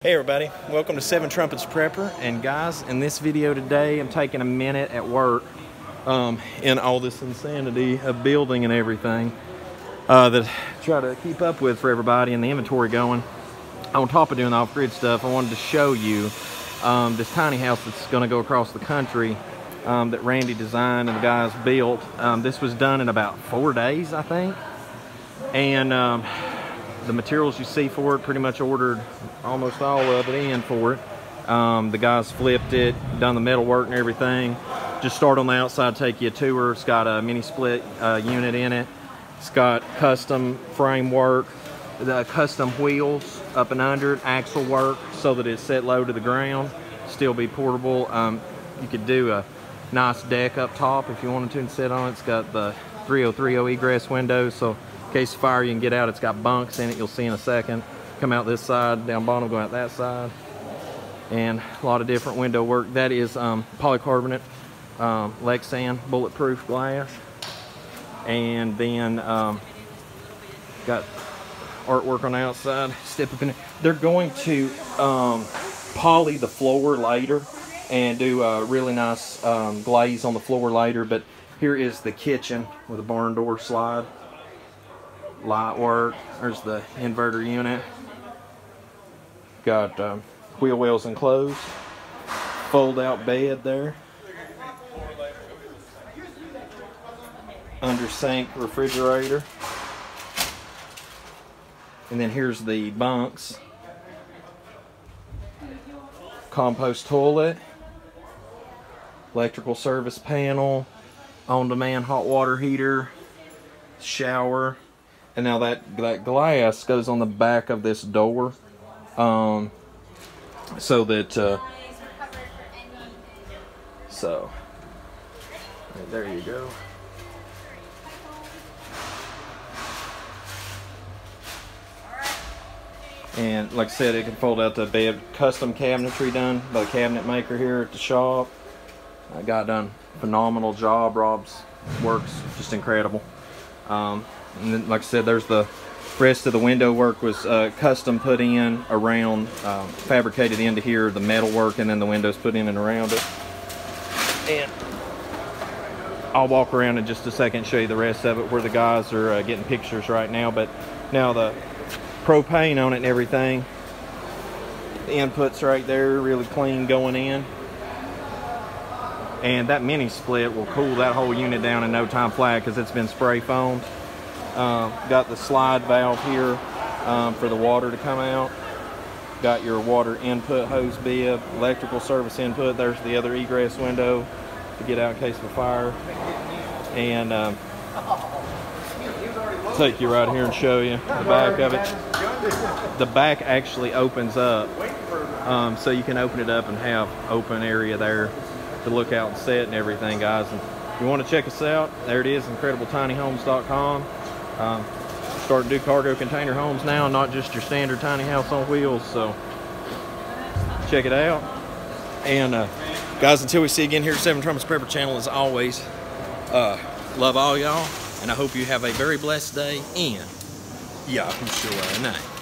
Hey everybody, welcome to Seven Trumpets Prepper. And guys, in this video today, I'm taking a minute at work in all this insanity of building and everything that I try to keep up with for everybody and the inventory going. On top of doing the off-grid stuff, I wanted to show you this tiny house that's going to go across the country that Randy designed and the guys built. This was done in about 4 days, I think. And the materials you see for it, pretty much ordered almost all of it in for it. The guys flipped it, done the metal work and everything. Just start on the outside, take you a tour. It's got a mini split unit in it. It's got custom framework, the custom wheels up and under it, axle work so that it's set low to the ground, still be portable. You could do a nice deck up top if you wanted to and sit on it. It's got the 3030 egress windows, so in case of fire you can get out. It's got bunks in it, you'll see in a second. Come out this side, down bottom, go out that side. And a lot of different window work. That is polycarbonate Lexan bulletproof glass. And then got artwork on the outside. Step up in it. They're going to poly the floor later and do a really nice glaze on the floor later. But here is the kitchen with a barn door slide. Light work. There's the inverter unit. Got wheel wells enclosed. Fold out bed there. Under sink refrigerator. And then here's the bunks. Compost toilet. Electrical service panel. On-demand hot water heater. Shower. And now that glass goes on the back of this door, so that there you go. And like I said, it can fold out the bed. Custom cabinetry done by the cabinet maker here at the shop. I got done phenomenal job. Rob's works just incredible. And then, like I said, there's the rest of the window work was custom put in around, fabricated into here, the metal work, and then the windows put in and around it. And I'll walk around in just a second and show you the rest of it where the guys are getting pictures right now. But now the propane on it and everything, the input's right there, really clean going in. And that mini split will cool that whole unit down in no time flat because it's been spray foamed. Got the slide valve here for the water to come out. Got your water input hose bib, electrical service input. There's the other egress window to get out in case of a fire. And take you right here and show you the back of it. The back actually opens up, so you can open it up and have open area there to look out and set and everything, guys. And if you want to check us out, there it is, incredibletinyhomes.com. Starting to do cargo container homes now, not just your standard tiny house on wheels, so check it out. And guys, until we see you again here at Seven Trumpets Prepper channel, as always, love all y'all, and I hope you have a very blessed day, and Yahushua.